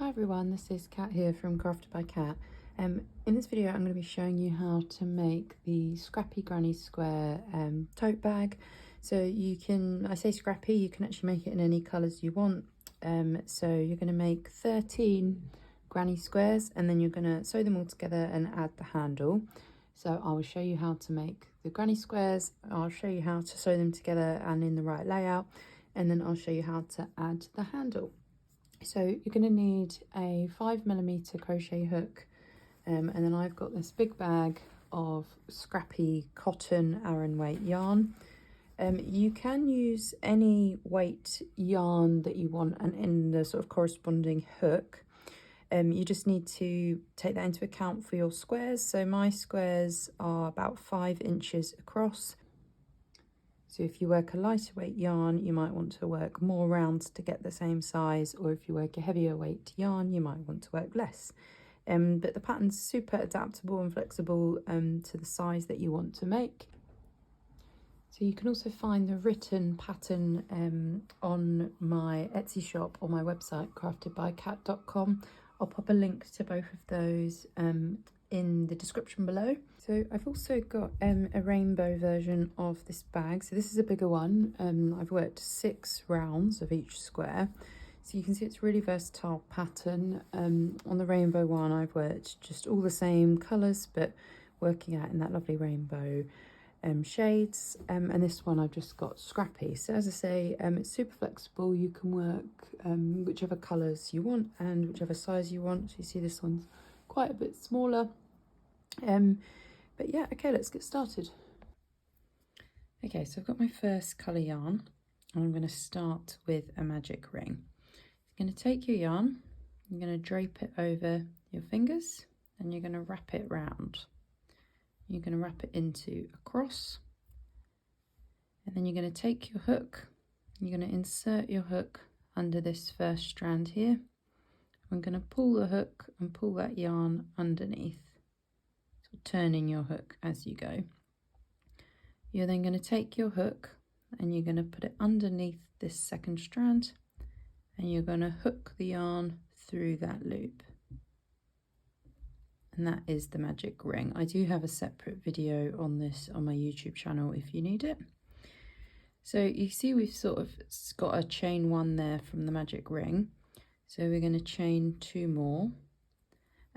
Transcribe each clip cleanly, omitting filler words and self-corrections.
Hi everyone, this is Kat here from Crafted by Kat. In this video I'm going to be showing you how to make the Scrappy Granny Square tote bag. So you can, I say scrappy, you can actually make it in any colours you want. So you're going to make 13 granny squares and then you're going to sew them all together and add the handle. So I will show you how to make the granny squares, I'll show you how to sew them together and in the right layout, and then I'll show you how to add the handle. So you're going to need a 5mm crochet hook, and then I've got this big bag of scrappy cotton Aran weight yarn. You can use any weight yarn that you want and in the sort of corresponding hook. You just need to take that into account for your squares. So my squares are about 5 inches across. So if you work a lighter weight yarn, you might want to work more rounds to get the same size, or if you work a heavier weight yarn, you might want to work less. But the pattern's super adaptable and flexible to the size that you want to make. So you can also find the written pattern on my Etsy shop or my website, craftedbycat.com. I'll pop a link to both of those in the description below. So I've also got a rainbow version of this bag. So this is a bigger one. I've worked 6 rounds of each square. So you can see it's a really versatile pattern. On the rainbow one, I've worked just all the same colours, but working out in that lovely rainbow shades. And this one I've just got scrappy. So as I say, it's super flexible. You can work whichever colours you want and whichever size you want. So you see this one's quite a bit smaller. But yeah, okay, let's get started. Okay, so I've got my first colour yarn and I'm going to start with a magic ring. You're going to take your yarn, you're going to drape it over your fingers and you're going to wrap it round. You're going to wrap it into a cross, and then you're going to take your hook, you're going to insert your hook under this first strand here. I'm going to pull the hook and pull that yarn underneath, so turning your hook as you go. You're then going to take your hook and you're going to put it underneath this second strand and you're going to hook the yarn through that loop. And that is the magic ring. I do have a separate video on this on my YouTube channel if you need it. So you see we've sort of got a chain 1 there from the magic ring. So we're going to chain 2 more,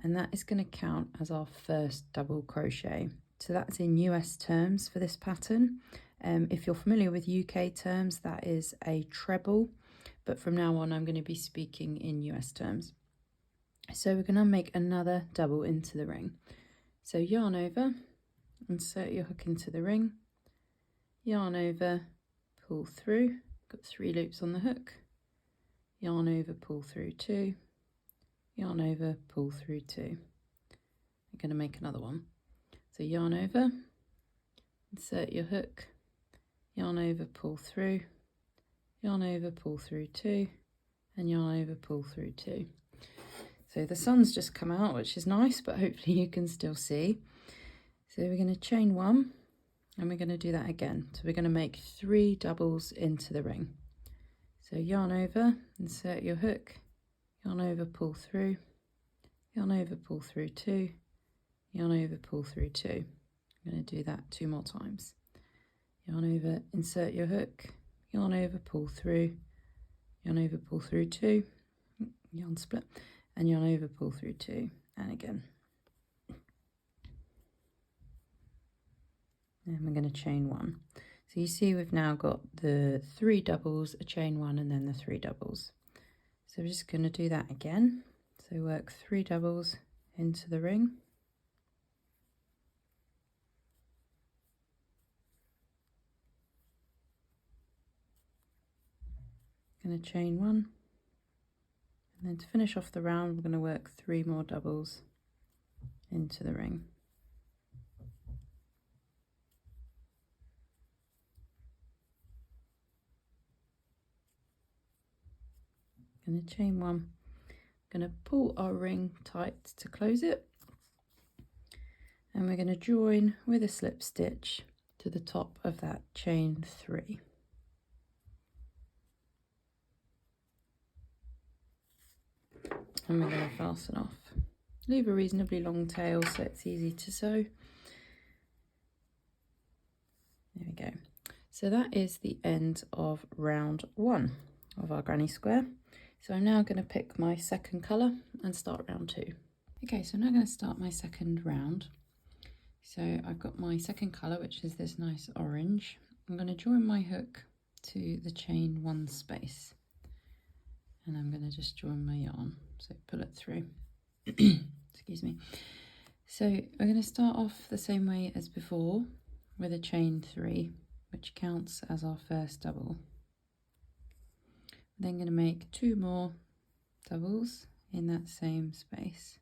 and that is going to count as our first double crochet. So that's in US terms for this pattern. If you're familiar with UK terms, that is a treble, but from now on I'm going to be speaking in US terms. So we're going to make another double into the ring. So yarn over, insert your hook into the ring, yarn over, pull through, got 3 loops on the hook, yarn over, pull through 2, yarn over, pull through 2. I'm going to make another one. So yarn over, insert your hook, yarn over, pull through, yarn over, pull through 2, and yarn over, pull through 2. So the sun's just come out, which is nice, but hopefully you can still see. So we're going to chain 1 and we're going to do that again. So we're going to make 3 doubles into the ring. So yarn over, insert your hook, yarn over, pull through, yarn over, pull through 2, yarn over, pull through 2. I'm going to do that 2 more times. Yarn over, insert your hook, yarn over, pull through, yarn over, pull through 2, yarn split, and yarn over, pull through 2, and again. And we're going to chain 1. So you see we've now got the 3 doubles, a chain 1, and then the 3 doubles. So we're just going to do that again. So work 3 doubles into the ring. Going to chain 1. And then to finish off the round, we're going to work 3 more doubles into the ring. Going to chain 1, going to pull our ring tight to close it, and we're going to join with a slip stitch to the top of that chain 3. and we're going to fasten off. Leave a reasonably long tail so it's easy to sew. There we go. So that is the end of round 1 of our granny square. So I'm now going to pick my second colour and start round 2. Okay, so I'm now going to start my second round. So I've got my second colour, which is this nice orange. I'm going to join my hook to the chain 1 space, and I'm going to just join my yarn, so pull it through. Excuse me. So we're going to start off the same way as before with a chain 3, which counts as our first double. We're then going to make 2 more doubles in that same space.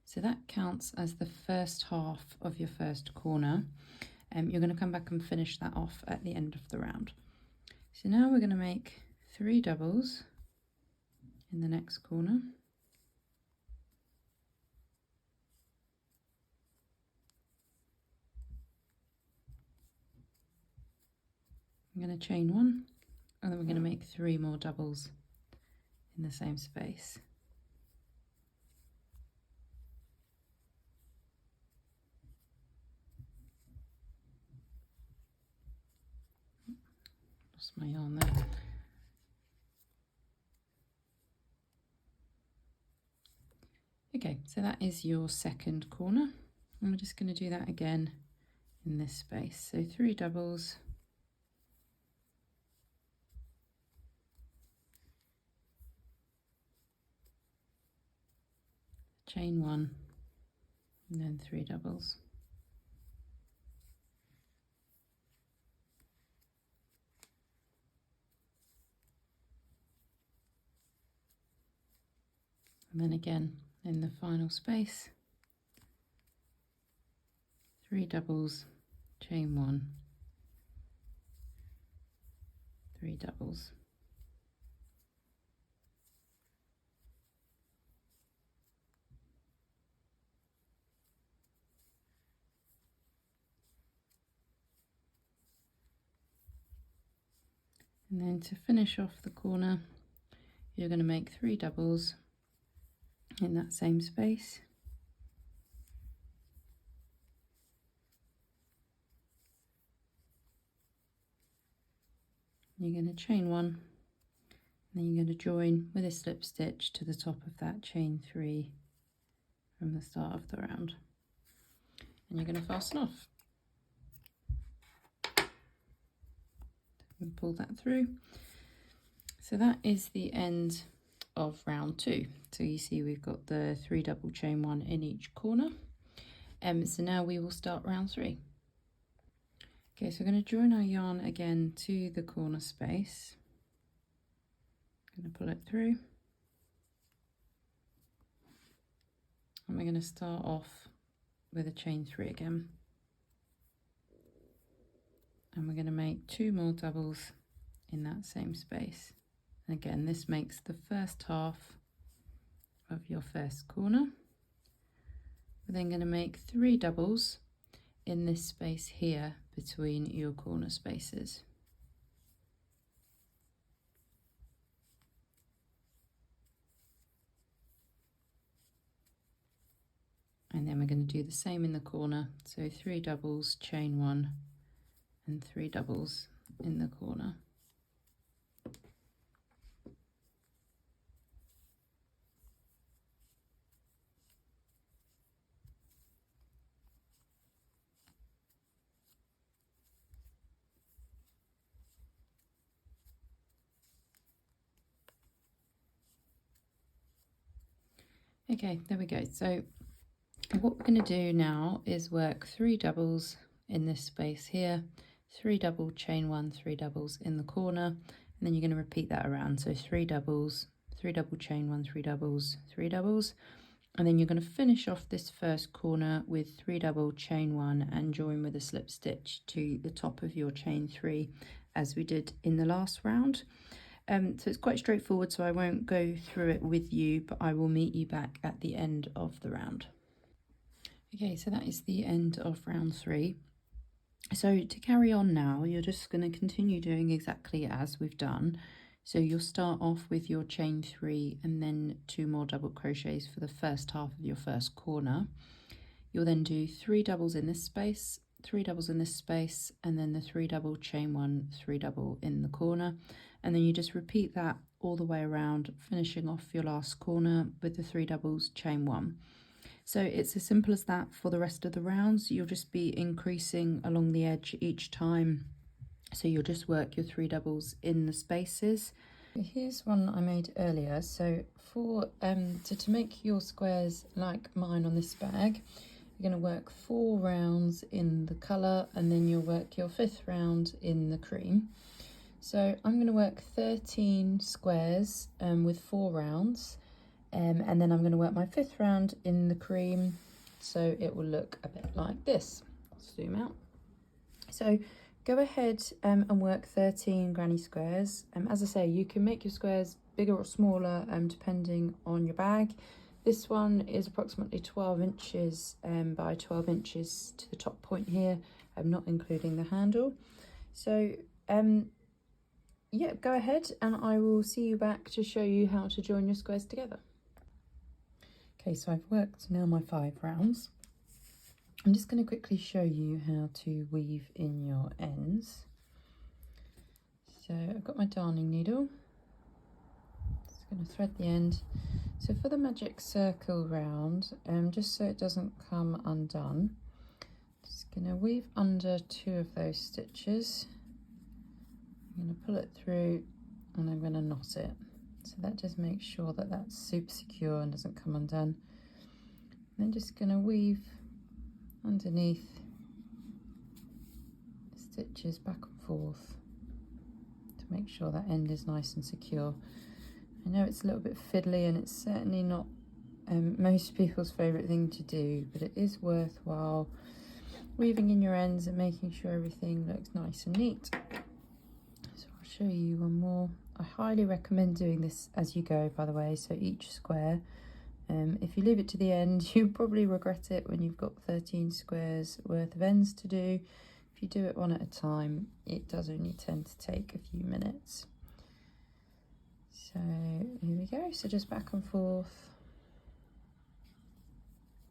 So that counts as the first half of your first corner. You're going to come back and finish that off at the end of the round. So now we're going to make 3 doubles in the next corner. I'm going to chain 1, and then we're going to make 3 more doubles in the same space. Lost my yarn there. Okay, so that is your second corner, and we're just going to do that again in this space. So 3 doubles, chain 1, and then 3 doubles. And then again in the final space, 3 doubles, chain 1, 3 doubles. And then to finish off the corner, you're going to make 3 doubles in that same space. You're going to chain 1, and then you're going to join with a slip stitch to the top of that chain 3 from the start of the round. And you're going to fasten off. And pull that through. So that is the end of round 2. So you see we've got the 3 double chain 1 in each corner. So now we will start round 3. Okay, so we're going to join our yarn again to the corner space. I'm going to pull it through. And we're going to start off with a chain 3 again. And we're going to make 2 more doubles in that same space. And again, this makes the first half of your first corner. We're then going to make 3 doubles in this space here between your corner spaces. And then we're going to do the same in the corner. So 3 doubles, chain 1, and 3 doubles in the corner. Okay, there we go. So what we're going to do now is work 3 doubles in this space here, 3 double, chain 1, 3 doubles in the corner, and then you're going to repeat that around. So 3 doubles, 3 double, chain 1, 3 doubles, 3 doubles, and then you're going to finish off this first corner with 3 double, chain 1, and join with a slip stitch to the top of your chain 3 as we did in the last round. So it's quite straightforward, so I won't go through it with you, but I will meet you back at the end of the round. Okay, so that is the end of round 3. So to carry on now, you're just going to continue doing exactly as we've done. So you'll start off with your chain 3 and then 2 more double crochets for the first half of your first corner. You'll then do 3 doubles in this space, 3 doubles in this space, and then the 3 double, chain 1, 3 double in the corner, and then you just repeat that all the way around, finishing off your last corner with the 3 doubles, chain 1. So it's as simple as that for the rest of the rounds. You'll just be increasing along the edge each time. So you'll just work your 3 doubles in the spaces. Here's one I made earlier. So to make your squares like mine on this bag, you're going to work 4 rounds in the colour, and then you'll work your 5th round in the cream. So I'm going to work 13 squares with 4 rounds. And then I'm going to work my 5th round in the cream, so it will look a bit like this. Zoom out. So go ahead and work 13 granny squares. As I say, you can make your squares bigger or smaller depending on your bag. This one is approximately 12 inches by 12 inches to the top point here. I'm not including the handle. So yeah, go ahead and I will see you back to show you how to join your squares together. Okay, so I've worked now my 5 rounds. I'm just going to quickly show you how to weave in your ends. So I've got my darning needle. Just going to thread the end. So for the magic circle round, just so it doesn't come undone, just going to weave under 2 of those stitches. I'm going to pull it through and I'm going to knot it. So that just makes sure that that's super secure and doesn't come undone. And then just going to weave underneath the stitches back and forth to make sure that end is nice and secure. I know it's a little bit fiddly and it's certainly not most people's favourite thing to do, but it is worthwhile weaving in your ends and making sure everything looks nice and neat. So I'll show you one more. I highly recommend doing this as you go, by the way, so each square. If you leave it to the end, you'll probably regret it when you've got 13 squares worth of ends to do. If you do it one at a time, it does only tend to take a few minutes. So here we go, so just back and forth,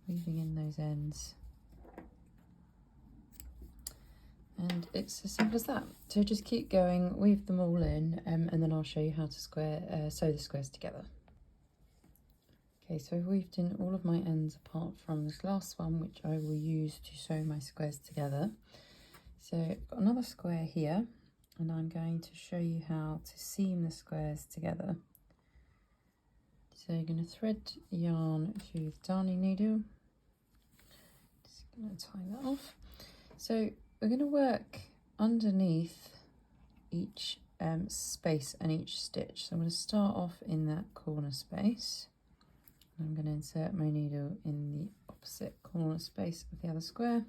weaving in those ends. And it's as simple as that. So just keep going, weave them all in, and then I'll show you how to sew the squares together. Okay, so I've weaved in all of my ends apart from this last one, which I will use to sew my squares together. So I've got another square here, and I'm going to show you how to seam the squares together. So you're going to thread yarn through the darning needle. Just going to tie that off. So we're going to work underneath each space and each stitch. So I'm going to start off in that corner space. I'm going to insert my needle in the opposite corner space of the other square.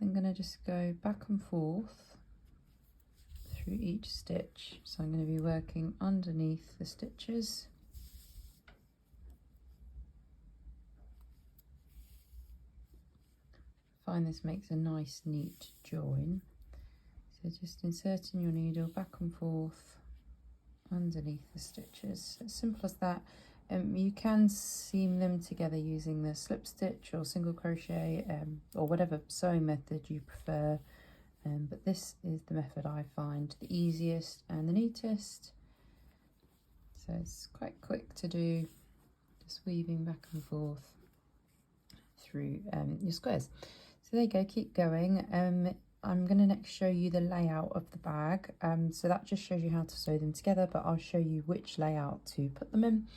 I'm going to just go back and forth through each stitch. So I'm going to be working underneath the stitches. I find this makes a nice neat join. So just inserting your needle back and forth underneath the stitches. As simple as that. You can seam them together using the slip stitch or single crochet or whatever sewing method you prefer, but this is the method I find the easiest and the neatest. So it's quite quick to do, just weaving back and forth through your squares. So there you go, keep going. I'm going to next show you the layout of the bag, so that just shows you how to sew them together, but I'll show you which layout to put them in.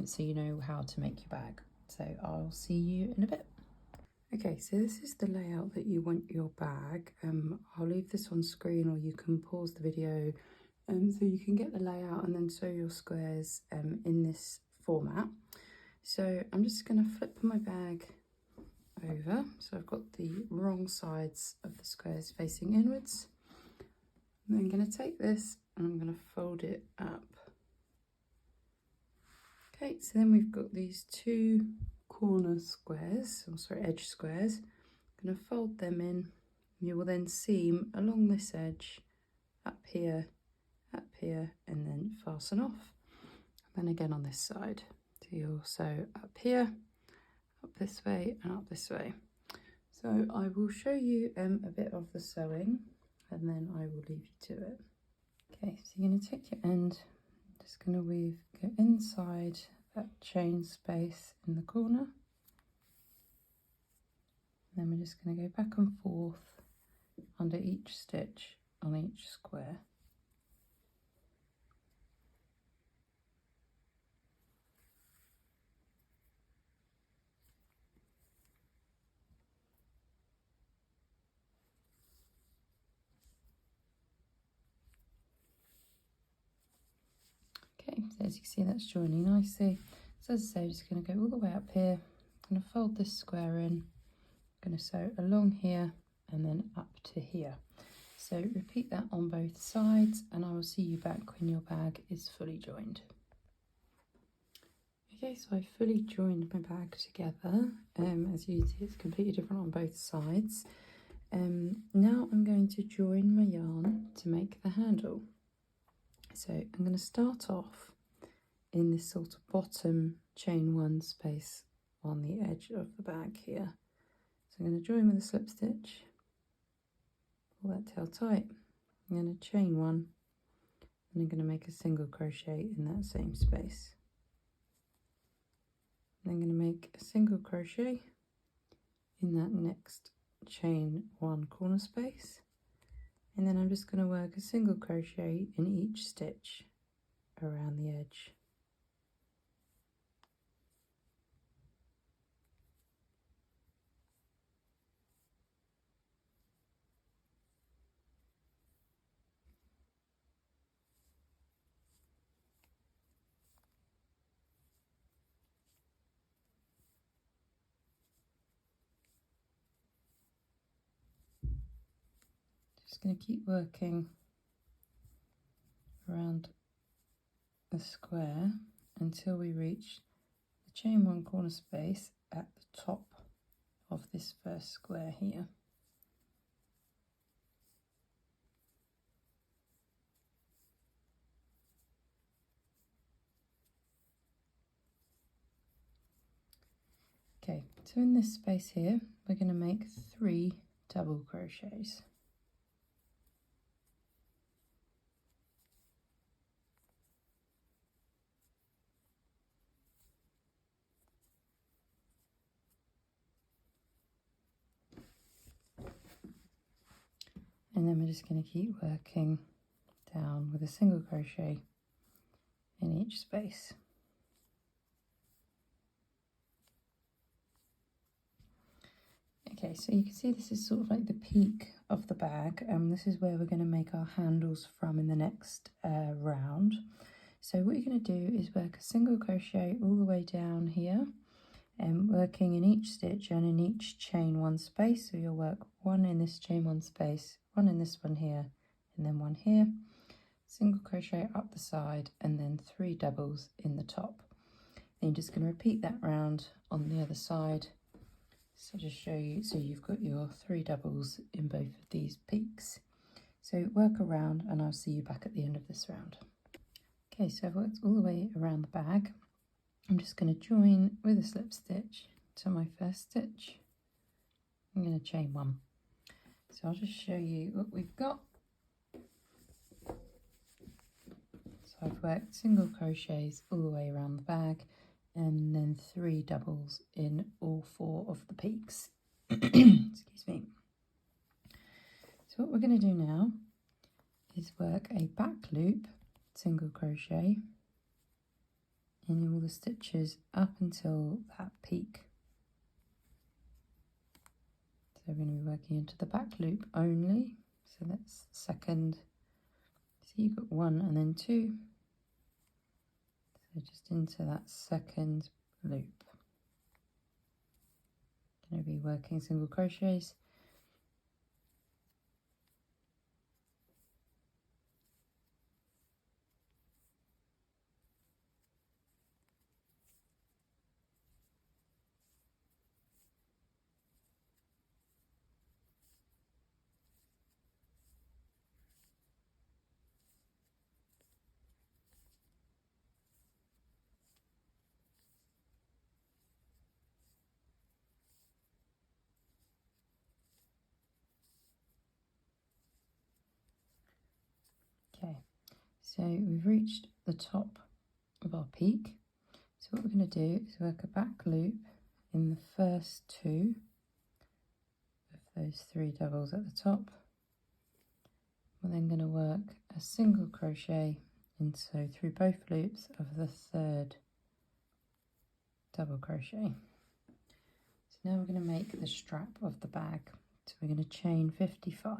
So you know how to make your bag. So I'll see you in a bit. Okay, so this is the layout that you want your bag. I'll leave this on screen, or you can pause the video so you can get the layout and then sew your squares in this format. So I'm just going to flip my bag over. So I've got the wrong sides of the squares facing inwards. And I'm going to take this and I'm going to fold it up. Okay, so then we've got these 2 corner squares, or sorry, edge squares. I'm going to fold them in You will then seam along this edge, up here, and then fasten off. And then again on this side. So you'll sew up here, up this way, and up this way. So I will show you a bit of the sewing, and then I will leave you to it. Okay, so you're going to take your end, just going to go inside that chain space in the corner. And then we're just going to go back and forth under each stitch on each square. Okay, so as you can see, that's joining nicely. So as I say, just going to go all the way up here. I'm going to fold this square in. I'm going to sew along here and then up to here. So repeat that on both sides, and I will see you back when your bag is fully joined. Okay, so I've fully joined my bag together. As you see, it's completely different on both sides. Now I'm going to join my yarn to make the handle. So I'm going to start off in this sort of bottom chain 1 space on the edge of the bag here. So I'm going to join with a slip stitch, pull that tail tight, I'm going to chain 1, and I'm going to make a single crochet in that same space. And I'm going to make a single crochet in that next chain 1 corner space, and then I'm just going to work a single crochet in each stitch around the edge. Just going to keep working around the square until we reach the chain 1 corner space at the top of this first square here. Okay, so in this space here, we're going to make 3 double crochets. And then we're just going to keep working down with a single crochet in each space. Okay, so you can see this is sort of like the peak of the bag, and this is where we're going to make our handles from in the next round. So what you're going to do is work a single crochet all the way down here, and working in each stitch and in each chain 1 space. So you'll work 1 in this chain 1 space, 1 in this one here, and then 1 here, single crochet up the side, and then 3 doubles in the top. Then you're just going to repeat that round on the other side. So just show you, so you've got your 3 doubles in both of these peaks. So work around, and I'll see you back at the end of this round. Okay, so I've worked all the way around the bag. I'm just going to join with a slip stitch to my first stitch. I'm going to chain 1. So I'll just show you what we've got. So I've worked single crochets all the way around the bag, and then 3 doubles in all 4 of the peaks. Excuse me. So what we're going to do now is work a back loop, single crochet in all the stitches up until that peak. So we're going to be working into the back loop only. So that's second. So you've got 1 and then 2. So just into that second loop. Going to be working single crochets. So we've reached the top of our peak. So what we're going to do is work a back loop in the first two of those 3 doubles at the top. We're then going to work a single crochet through both loops of the 3rd double crochet. So now we're going to make the strap of the bag. So we're going to chain 55.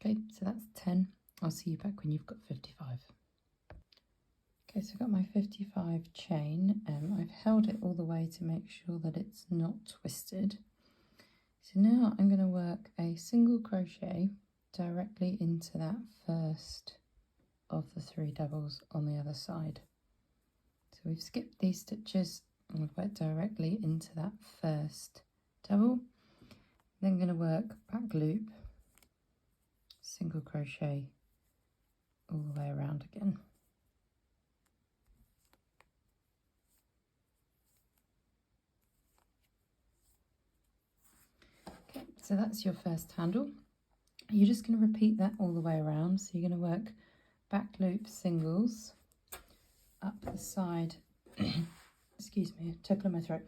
Okay, so that's 10. I'll see you back when you've got 55. Okay, so I've got my 55 chain. I've held it all the way to make sure that it's not twisted. So now I'm going to work a single crochet directly into that first of the 3 doubles on the other side. So we've skipped these stitches and we've worked directly into that first double. Then going to work back loop, single crochet all the way around again. Okay, so that's your first handle. You're just going to repeat that all the way around. So you're going to work back loop singles up the side, excuse me, tickle in my throat,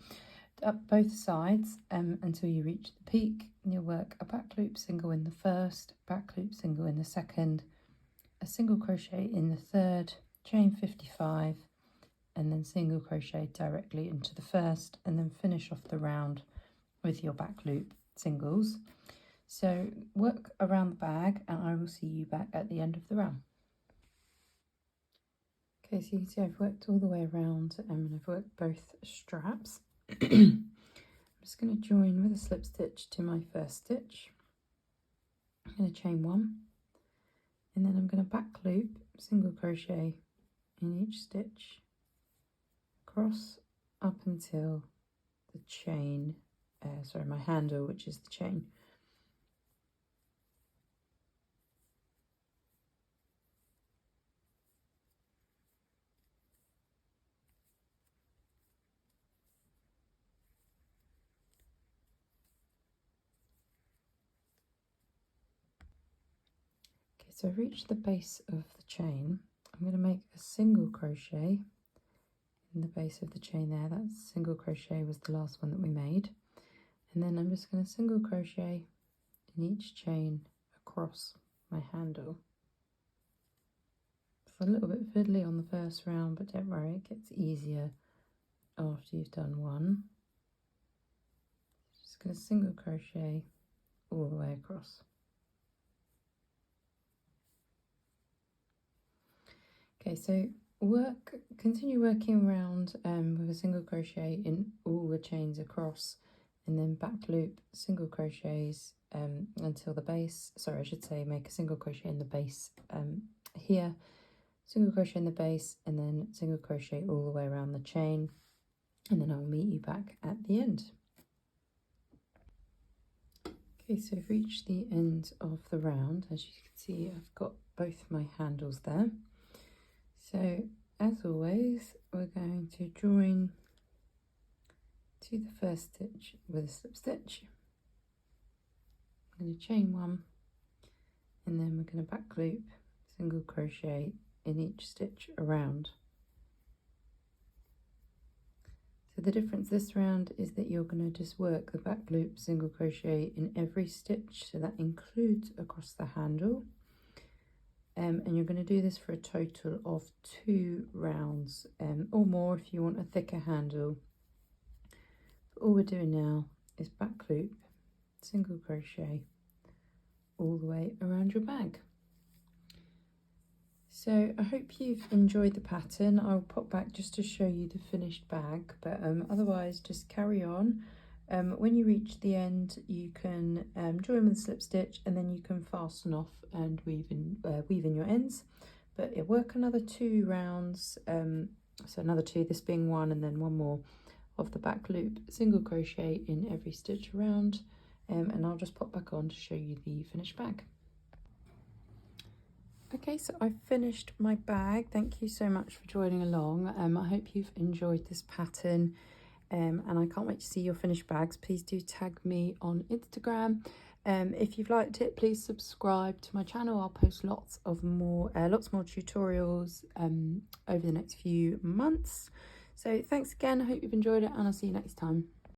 up both sides until you reach the peak. And you'll work a back loop single in the first, back loop single in the second, a single crochet in the third, chain 55, and then single crochet directly into the first, and then finish off the round with your back loop singles. So work around the bag and I will see you back at the end of the round. Okay, so you can see I've worked all the way around and I've worked both straps. I'm just going to join with a slip stitch to my first stitch. I'm going to chain 1 and then I'm going to back loop, single crochet in each stitch across up until the chain, my handle, which is the chain. So I've reached the base of the chain. I'm going to make a single crochet in the base of the chain there. That single crochet was the last one that we made. And then I'm just going to single crochet in each chain across my handle. It's a little bit fiddly on the first round, but don't worry, it gets easier after you've done one. Just going to single crochet all the way across. Okay, so continue working around with a single crochet in all the chains across, and then back loop single crochets until the base. Sorry, I should say make a single crochet in the base here, single crochet in the base, and then single crochet all the way around the chain, and then I'll meet you back at the end. Okay, so I've reached the end of the round. As you can see, I've got both my handles there. So as always, we're going to join to the first stitch with a slip stitch. I'm going to chain 1 and then we're going to back loop, single crochet in each stitch around. So the difference this round is that you're going to just work the back loop single crochet in every stitch, so that includes across the handle. And you're going to do this for a total of 2 rounds or more if you want a thicker handle. But all we're doing now is back loop, single crochet all the way around your bag. So I hope you've enjoyed the pattern. I'll pop back just to show you the finished bag, but otherwise just carry on. When you reach the end, you can join with a slip stitch and then you can fasten off and weave in your ends. But it work another 2 rounds, so another 2, this being 1 and then 1 more of the back loop, single crochet in every stitch around, and I'll just pop back on to show you the finished bag. Okay, so I've finished my bag. Thank you so much for joining along. I hope you've enjoyed this pattern. and I can't wait to see your finished bags. Please do tag me on Instagram. If you've liked it, please subscribe to my channel. I'll post lots more tutorials over the next few months. So thanks again. I hope you've enjoyed it, and I'll see you next time.